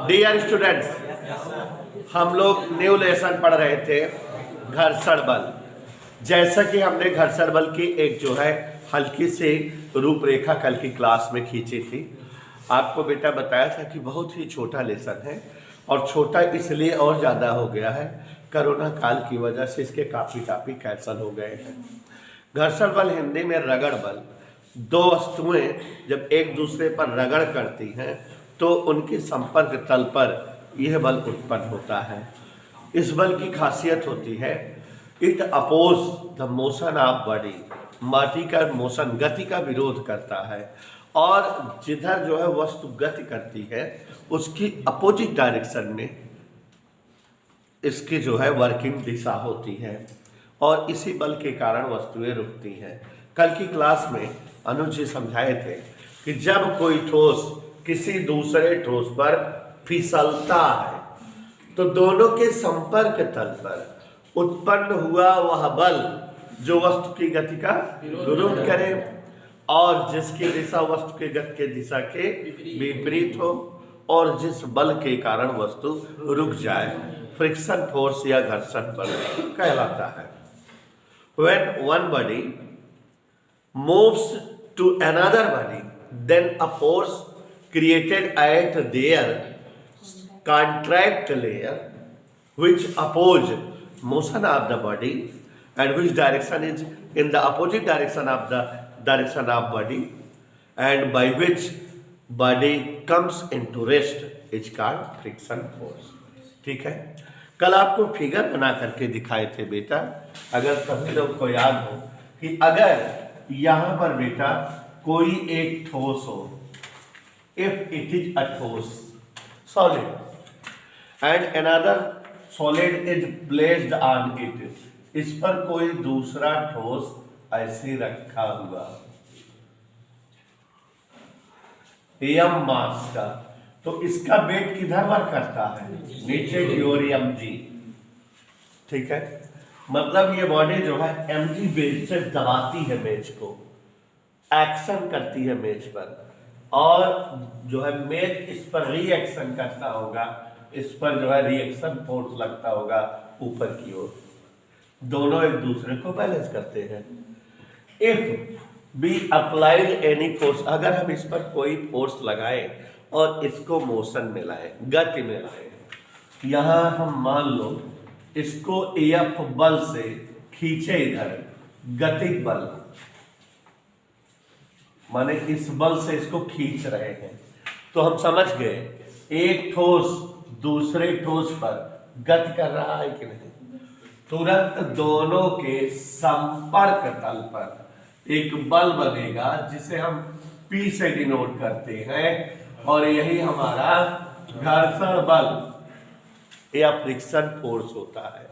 Dear students, हम लोग new lesson पढ़ रहे थे घर्षण बल। जैसा कि हमने घर्षण बल की एक जो है हल्की सी रूपरेखा कल की क्लास में खींची थी। आपको बेटा बताया था कि बहुत ही छोटा लेसन है और छोटा इसलिए और ज़्यादा हो गया है, कोरोना काल की वजह से इसके काफ़ी कैंसल हो गए हैं। घर्षण बल हिंदी में रगड़ बल। दो वस्तुएं जब एक दूसरे पर रगड़ करती हैं तो उनके संपर्क तल पर यह बल उत्पन्न होता है। इस बल की खासियत होती है it oppose the motion of body. माटी का मोशन गति का विरोध करता है और जिधर जो है वस्तु गति करती है उसकी अपोजिट डायरेक्शन में इसकी जो है वर्किंग दिशा होती है और इसी बल के कारण वस्तुएं रुकती हैं। कल की क्लास में अनुज जी समझाए थे कि जब कोई ठोस किसी दूसरे ठोस पर फिसलता है तो दोनों के संपर्क तल पर उत्पन्न हुआ वह बल जो वस्तु की गति का विरोध करे और जिसकी दिशा वस्तु के गति के दिशा के विपरीत हो और जिस बल के कारण वस्तु रुक जाए, फ्रिक्शन फोर्स या घर्षण बल कहलाता है। When one body moves to another body, then a force created at their contract layer which oppose motion of the body and which direction is in the opposite direction of the direction of body and by which body comes into rest is called friction force। ठीक है, कल आपको figure बना करके दिखाए थे बेटा, अगर सभी लोग को याद हो कि अगर यहाँ पर बेटा कोई एक ठोस हो, if it is a ठोस solid and another solid is placed on it, इस पर कोई दूसरा ठोस ऐसे रखा हुआ एम मास का, तो इसका वेट किधर वर्क करता है? नीचे की ओर एम जी। ठीक है, मतलब ये बॉडी जो है एम जी बेस से दबाती है मेज को, एक्शन करती है मेज पर और जो है मेज इस पर रिएक्शन करता होगा, इस पर जो है रिएक्शन फोर्स लगता होगा ऊपर की ओर, दोनों एक दूसरे को बैलेंस करते हैं। If be applied any force, अगर हम इस पर कोई फोर्स लगाए और इसको मोशन में लाए, गति में लाए, यहां हम मान लो इसको एफ बल से खींचे, इधर गतिक बल माने इस बल से इसको खींच रहे हैं, तो हम समझ गए एक ठोस दूसरे ठोस पर गति कर रहा है कि नहीं। तुरंत दोनों के संपर्क तल पर एक बल बनेगा जिसे हम P से डिनोट करते हैं और यही हमारा घर्षण बल या फ्रिक्शन फोर्स होता है।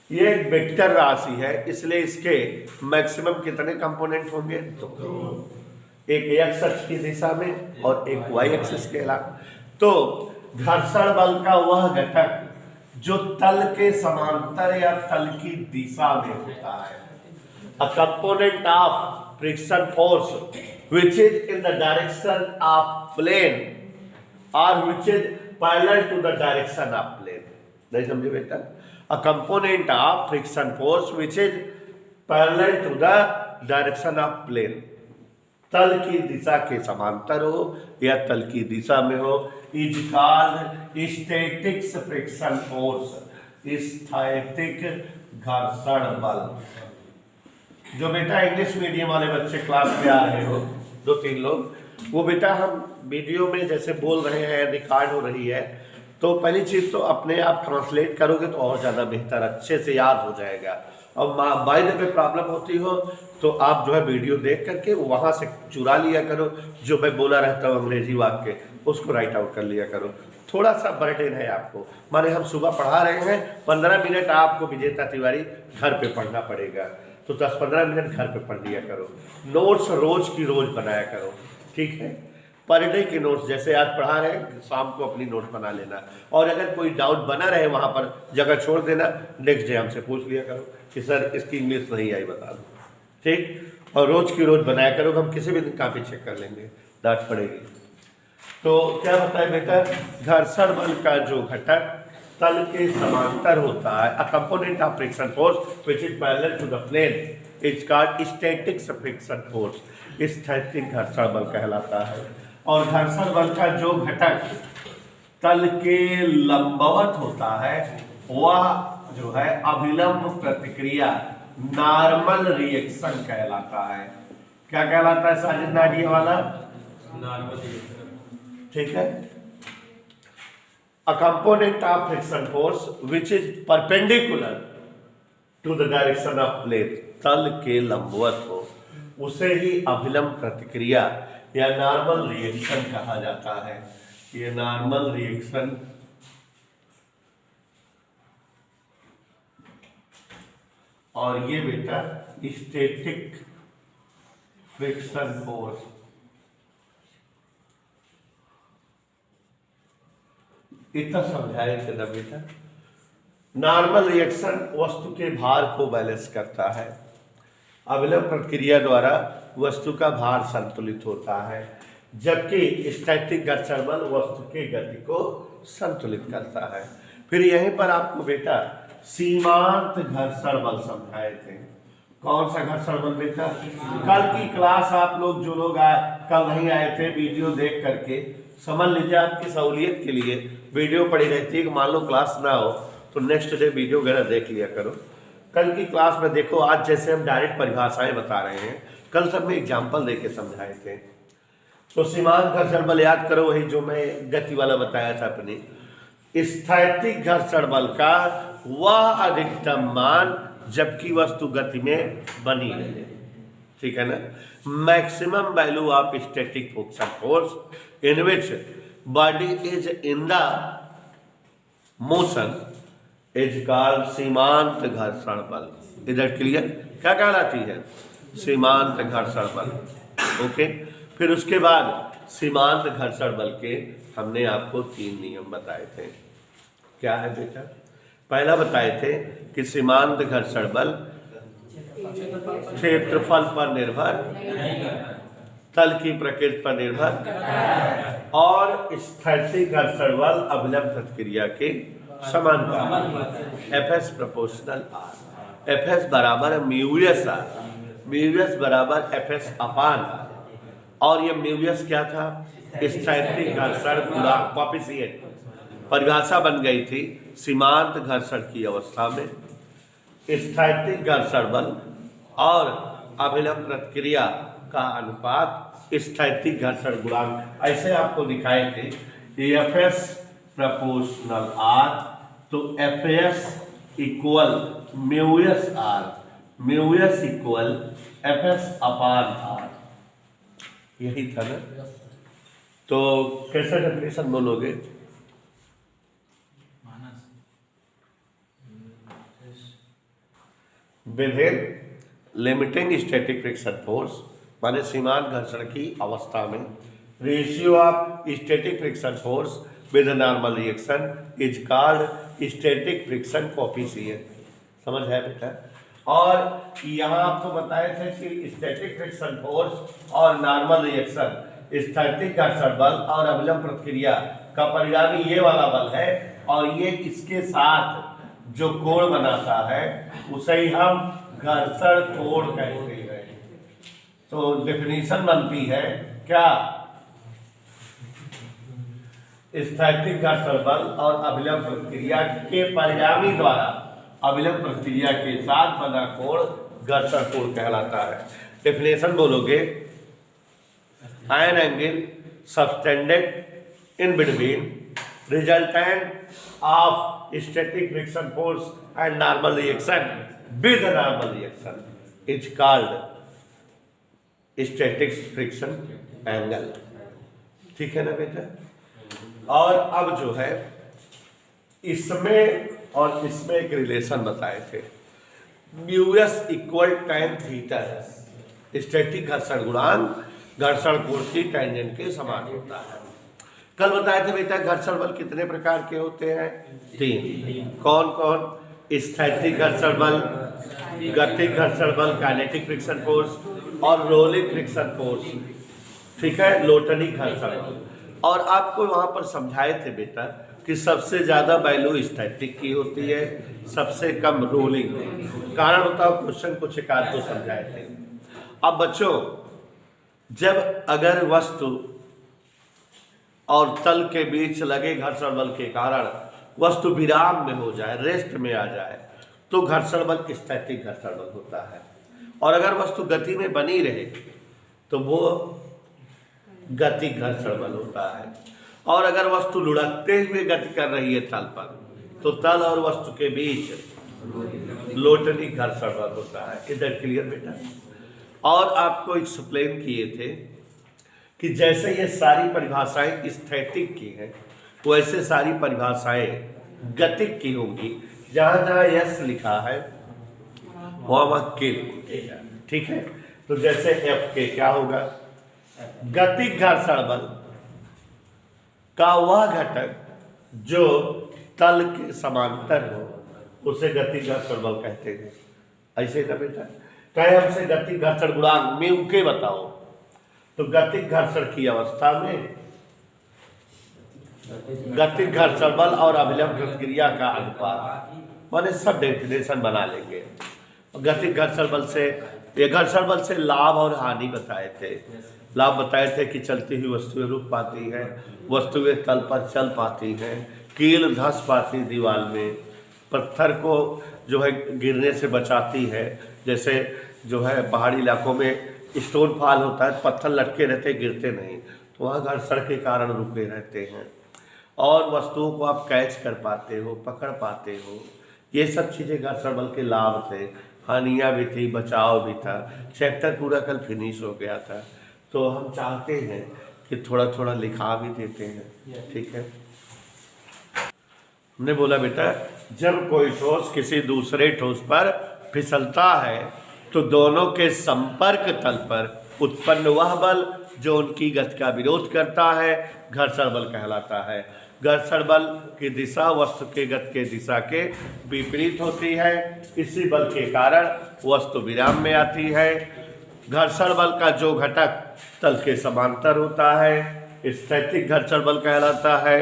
ये एक वेक्टर राशि है, इसलिए इसके मैक्सिमम कितने कंपोनेंट होंगे? तो एक x अक्ष की दिशा में और एक y एक्सिस के अलावा। तो घर्षण बल का वह घटक जो तल के समांतर या तल की दिशा में होता है, a component of friction force which is in the direction of plane or which is parallel to the direction of plane। नहीं समझे बेटा? a component of friction force which is parallel to the direction of plane, तल की दिशा के समांतर हो या तल की दिशा में हो, is called static friction force, स्थैतिक घर्षण बल। जो बेटा इंग्लिश मीडियम वाले बच्चे क्लास में आ रहे हो, 2-3 लोग, वो बेटा हम वीडियो में जैसे बोल रहे हैं, रिकॉर्ड हो रही है, तो पहली चीज़ तो अपने आप ट्रांसलेट करोगे तो और ज़्यादा बेहतर, अच्छे से याद हो जाएगा। और बाय द वे प्रॉब्लम होती हो तो आप जो है वीडियो देख करके वहाँ से चुरा लिया करो, जो मैं बोला रहता हूँ अंग्रेजी वाक्य उसको राइट आउट कर लिया करो। थोड़ा सा बर्डन है आपको, माने हम सुबह पढ़ा रहे हैं, 15 मिनट आपको विजेता तिवारी घर पे पढ़ना पड़ेगा, तो 10-15 मिनट घर पे पढ़ लिया करो। नोट्स रोज की रोज बनाया करो, ठीक है? पर डे के नोट्स, जैसे आज पढ़ा रहे हैं शाम को अपनी नोट बना लेना, और अगर कोई डाउट बना रहे वहाँ पर जगह छोड़ देना, नेक्स्ट डे हमसे पूछ लिया करो कि सर इसकी इंग्लिश नहीं आई बता दो, ठीक? और रोज की रोज बनाया करो, हम किसी भी दिन काफ़ी चेक कर लेंगे, डांट पड़ेगी। तो क्या बताए बेटा, घर्षण बल का जो घटक तल के समांतर होता है, a component of friction force which is parallel to the plane is called static friction force, स्थैतिक घर्षण बल कहलाता है। और घर्षण बल का जो घटक तल के लंबवत होता है वह जो है अभिलंब प्रतिक्रिया, नॉर्मल रिएक्शन कहलाता है। क्या कहलाता है साजिद नाडिये वाला? Normal reaction. ठीक है। A component of friction force which is perpendicular to the direction of plane, तल के लंबवत हो, उसे ही अभिलंब प्रतिक्रिया या नॉर्मल रिएक्शन कहा जाता है। ये नॉर्मल रिएक्शन और ये बेटा स्टैटिक फ्रिक्शन फोर्स। इतना समझाए थे ना बेटा। नॉर्मल रिएक्शन वस्तु के भार को बैलेंस करता है, अभिलंब प्रक्रिया द्वारा वस्तु का भार संतुलित होता है, जबकि स्टैटिक घर्षण बल वस्तु के गति को संतुलित करता है। फिर यहीं पर आपको बेटा सीमांत घर्षण बल समझाए थे। कौन सा घर्षण बल बेटा? कल की क्लास आप लोग जो लोग कल नहीं आए थे, वीडियो देख करके समझ लीजिए, आपकी सहूलियत के लिए वीडियो पड़ी रहती है कि मान लो क्लास ना हो तो नेक्स्ट डे वीडियो वगैरह देख लिया करो। कल की क्लास में देखो, आज जैसे हम डायरेक्ट परिभाषाएं बता रहे हैं, कल सब में एग्जाम्पल दे के समझाए थे। तो सीमांत घर्षण बल याद करो, वही जो मैं गति वाला बताया था अपनी। स्थैतिक घर्षण बल का वह अधिकतम मान जबकि वस्तु गति में बनी रहे, ठीक है ना। Maximum value of static friction force in which body is in the motion is called सीमांत घर्षण बल। इधर क्लियर? क्या कहलाती है? सीमांत घर्षण बल। ओके। फिर उसके बाद सीमांत घर्षण बल के हमने आपको 3 नियम बताए थे। क्या है बेटा? पहला बताए थे कि सीमांत घर्षण बल क्षेत्रफल पर निर्भर, तल की प्रकृति पर निर्भर, और स्थैतिक घर्षण बल अभिलंब प्रतिक्रिया के समानुपाती। Fs प्रोपोर्शनल R, Fs बराबर म्यूएस R, म्यूएस बराबर Fs अपान R। और ये म्यूएस क्या था? स्थैतिक घर्षण गुणांक, कोएफिशिएंट। परिभाषा बन गई थी सीमांत घर्षण की अवस्था में स्थैतिक घर्षण बल और अभिलंब प्रतिक्रिया का अनुपात स्थैतिक घर्षण गुणांक। ऐसे आपको दिखाए थे Fs प्रोपोर्शनल R, तो Fs equal mu s R, mu s equal Fs अपान R। यही था ना। तो कैसे डेफिनेशन बोलोगे? Within limiting static friction force, माने सीमांत घर्षण की अवस्था में, ratio of static friction force with normal reaction is called static friction coefficient. समझ है बेटा? और यहाँ आपको बताए थे कि स्टैटिक फ्रिक्शन फोर्स और नॉर्मल रिएक्शन, स्थैतिक घर्षण बल और अभिलंब प्रतिक्रिया का परिणामी ये वाला बल है, और ये इसके साथ जो कोण बनाता है उसे ही हम घर्षण कोण कहते हैं। तो डेफिनेशन बनती है क्या? स्थैतिक घर्षण बल और अभिलंब प्रतिक्रिया के परिणामी द्वारा अभिलंब प्रतिक्रिया के साथ बना कोण घर्षण कोण कहलाता है। डेफिनेशन बोलोगे, an angle subtended in between resultant of static friction force and normal reaction with normal reaction is called static friction angle। ठीक है ना बेटा? और अब जो है इसमें और इसमें एक रिलेशन बताए थे, mu s equal tan theta. Static घर्षण गुणांक घर्षण कोण की टेंजेंट के समान होता है। कल बताए थे बेटा घर्षण बल कितने प्रकार के होते हैं? 3। कौन कौन? स्थैतिक घर्षण बल, गतिक घर्षण बल काइनेटिक फ्रिक्शन फोर्स, और रोलिंग फ्रिक्शन फोर्स, ठीक है, लोटनिक घर्षण बल। और आपको वहाँ पर समझाए थे बेटा कि सबसे ज़्यादा वैल्यू स्टैटिक की होती है, सबसे कम रोलिंग की। कारण बताओ, क्वेश्चन कुछ एक आध तो समझाए थे। अब बच्चों, जब अगर वस्तु और तल के बीच लगे घर्षण बल के कारण वस्तु विराम में हो जाए, रेस्ट में आ जाए, तो घर्षण बल स्टैटिक घर्षण बल होता है। और अगर वस्तु गति में बनी रहे तो वो गतिक घर्षण बल होता है। और अगर वस्तु लुढ़कते हुए गति कर रही है तल पर, तो तल और वस्तु के बीच लोटनिक घर्षण बल होता है। इधर क्लियर बेटा? और आपको एक्सप्लेन किए थे कि जैसे ये सारी परिभाषाएं स्टैटिक की हैं, वैसे सारी परिभाषाएं गतिक की होंगी। जहां जहां यस लिखा है वह के लिखेगा, ठीक है? तो जैसे एफ के क्या होगा? गतिक घर्षण बल का वह घटक जो तल के समांतर हो उसे गतिक घर्षण बल कहते हैं। ऐसे ना बेटा? कहे हमसे गतिक घर्षण गुणांक म्यू के बताओ, तो गतिक घर्षण की अवस्था में गतिक घर्षण बल और अभिलंब प्रतिक्रिया का अनुपात, माने सब डेफिनेशन बना लेंगे। गतिक घर्षण बल से, ये घर्षण बल से लाभ और हानि बताए थे। लाभ बताए थे कि चलती हुई वस्तुएं रुक पाती हैं, वस्तुएं तल पर चल पाती हैं, कील धंस पाती दीवार में, पत्थर को जो है गिरने से बचाती है। जैसे जो है पहाड़ी इलाकों में स्टोन फॉल होता है, पत्थर लटके रहते, गिरते नहीं, तो वहाँ घर्षण के कारण रुके रहते हैं। और वस्तुओं को आप कैच कर पाते हो, पकड़ पाते हो। ये सब चीज़ें घर्षण बल के लाभ थे। हानियाँ भी थी, बचाव भी था। चैप्टर पूरा कल फिनिश हो गया था, तो हम चाहते हैं कि थोड़ा थोड़ा लिखा भी देते हैं, ठीक है? हमने बोला बेटा, जब कोई ठोस किसी दूसरे ठोस पर फिसलता है तो दोनों के संपर्क तल पर उत्पन्न वह बल जो उनकी गति का विरोध करता है घर्षण बल कहलाता है। घर्षण बल की दिशा वस्तु के गति के दिशा के विपरीत होती है। इसी बल के कारण वस्तु विराम में आती है। घर्षण बल का जो घटक तल के समांतर होता है स्टैटिक घर्षण बल कहलाता है।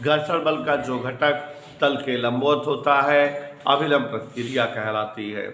घर्षण बल का जो घटक तल के लंबवत होता है अभिलंब प्रतिक्रिया कहलाती है।